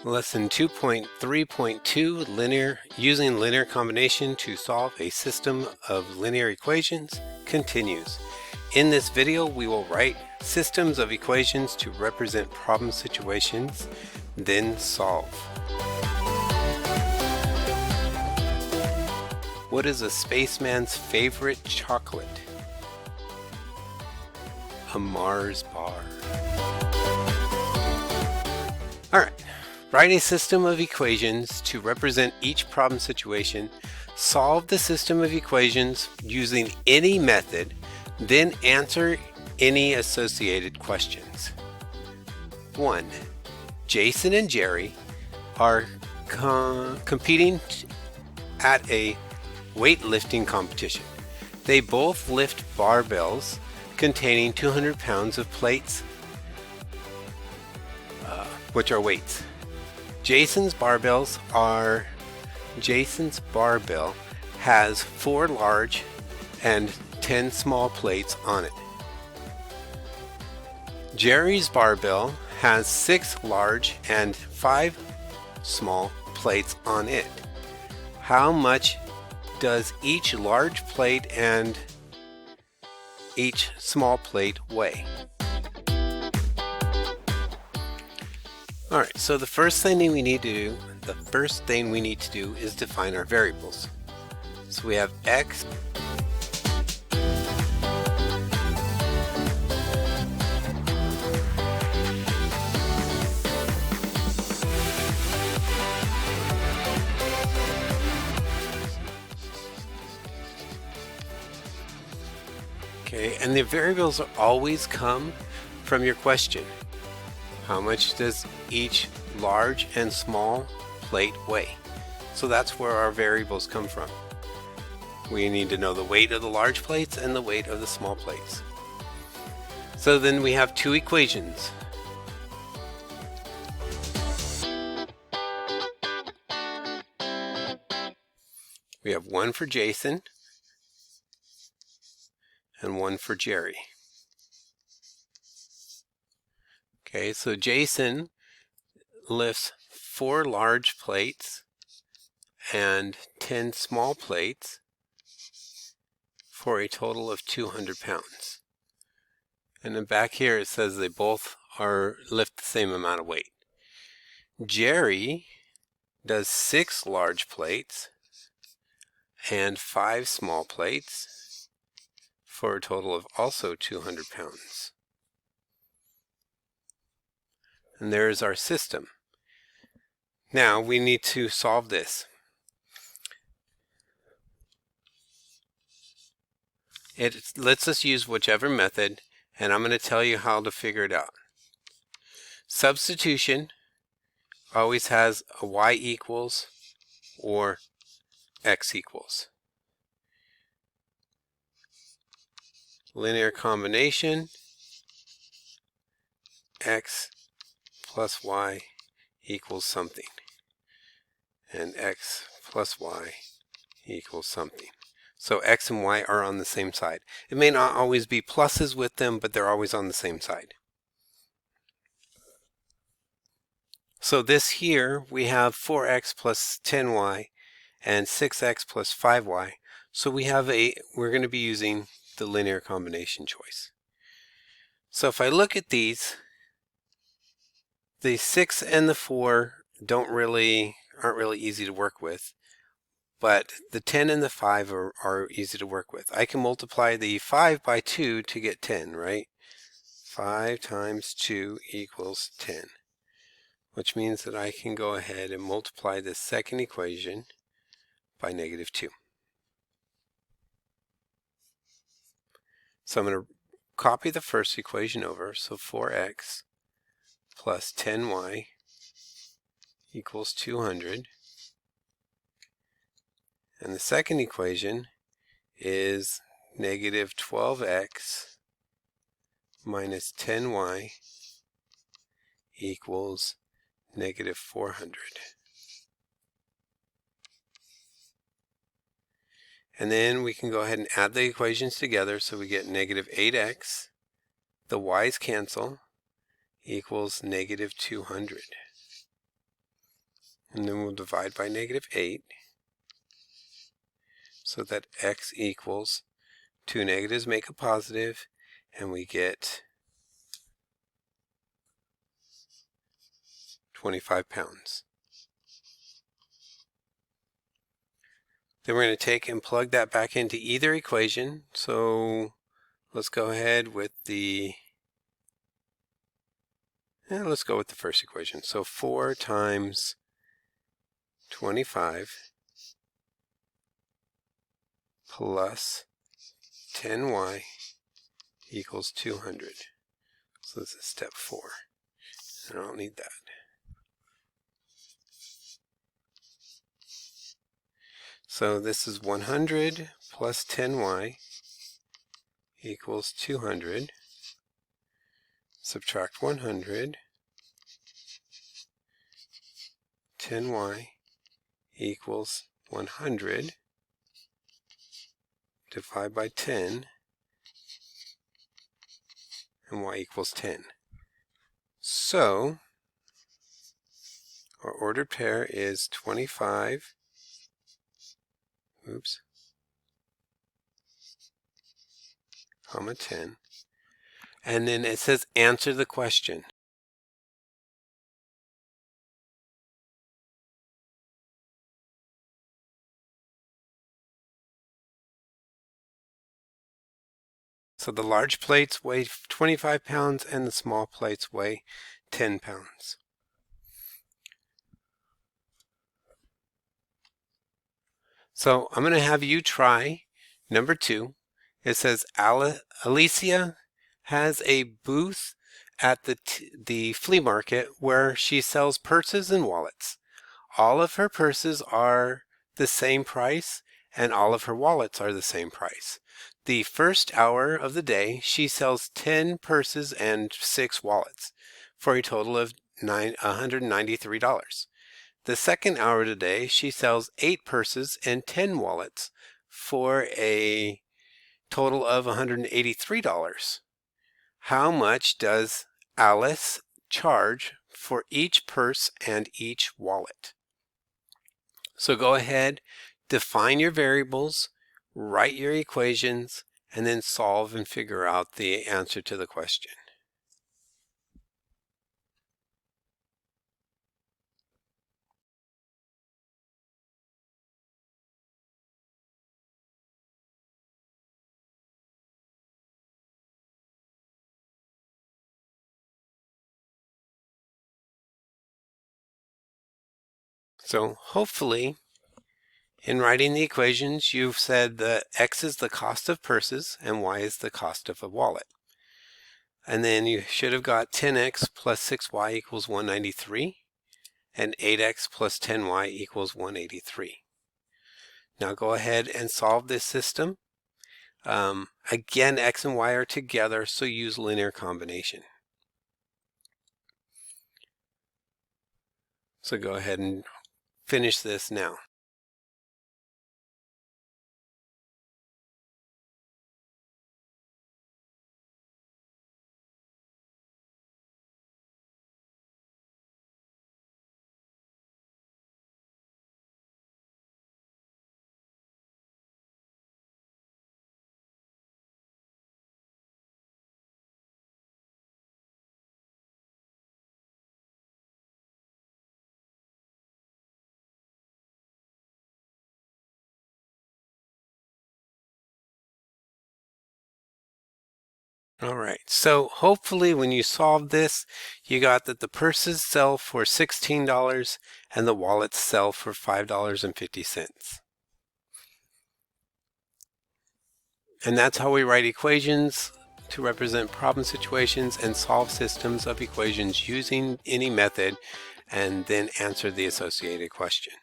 Lesson 2.3.2 Using linear combination to solve a system of linear equations continues. In this video, we will write systems of equations to represent problem situations, then solve. What is a spaceman's favorite chocolate? A Mars bar. Alright. Write a system of equations to represent each problem situation. Solve the system of equations using any method, then answer any associated questions. 1. Jason and Jerry are competing at a weightlifting competition. They both lift barbells containing 200 pounds of plates, which are weights. Jason's barbell has 4 large and 10 small plates on it. Jerry's barbell has 6 large and 5 small plates on it. How much does each large plate and each small plate weigh? Alright, so the first thing we need to do is define our variables. So we have x and the variables always come from your question. How much does each large and small plate weigh? So that's where our variables come from. We need to know the weight of the large plates and the weight of the small plates. So then we have 2 equations. We have one for Jason and one for Jerry. Okay, so Jason lifts 4 large plates and 10 small plates for a total of 200 pounds. And then back here it says they both lift the same amount of weight. Jerry does 6 large plates and 5 small plates for a total of also 200 pounds. And there's our system. Now we need to solve this. It lets us use whichever method, and I'm going to tell you how to figure it out. Substitution always has a y equals or x equals. Linear combination, x plus y equals something, and x plus y equals something. So x and y are on the same side. It may not always be pluses with them, but they're always on the same side. So this here, we have 4x plus 10y and 6x plus 5y. So we're going to be using the linear combination choice. So if I look at these, the 6 and the 4 aren't really easy to work with, but the 10 and the 5 are easy to work with. I can multiply the 5 by 2 to get 10, right? 5 times 2 equals 10, which means that I can go ahead and multiply this second equation by -2. So I'm going to copy the first equation over, so 4x plus 10y equals 200. And the second equation is -12x minus 10y equals -400. And then we can go ahead and add the equations together, so we get -8x, the y's cancel, equals -200. and then we'll divide by -8 so that x equals 2 negatives make a positive, and we get 25 pounds. Then we're going to take and plug that back into either equation. So let's go ahead with let's go with the first equation. So 4 times 25 plus 10y equals 200. So this is step 4. I don't need that. So this is 100 plus 10y equals 200. Subtract 100. 10y equals 100. Divide by 10. And y equals 10. So our ordered pair is 25. Comma 10. And then it says answer the question. So the large plates weigh 25 pounds and the small plates weigh 10 pounds. So I'm going to have you try number 2. It says Alicia has a booth at the flea market where she sells purses and wallets. All of her purses are the same price and all of her wallets are the same price. The first hour of the day she sells 10 purses and 6 wallets for a total of $193. The second hour of the day she sells 8 purses and 10 wallets for a total of $183. How much does Alice charge for each purse and each wallet? So go ahead, define your variables, write your equations, and then solve and figure out the answer to the question. So hopefully, in writing the equations, you've said that x is the cost of purses and y is the cost of a wallet. And then you should have got 10x plus 6y equals 193, and 8x plus 10y equals 183. Now go ahead and solve this system. Again, x and y are together, so use linear combination. So go ahead and finish this now. All right, so hopefully when you solve this, you got that the purses sell for $16 and the wallets sell for $5.50. And that's how we write equations to represent problem situations and solve systems of equations using any method, and then answer the associated question.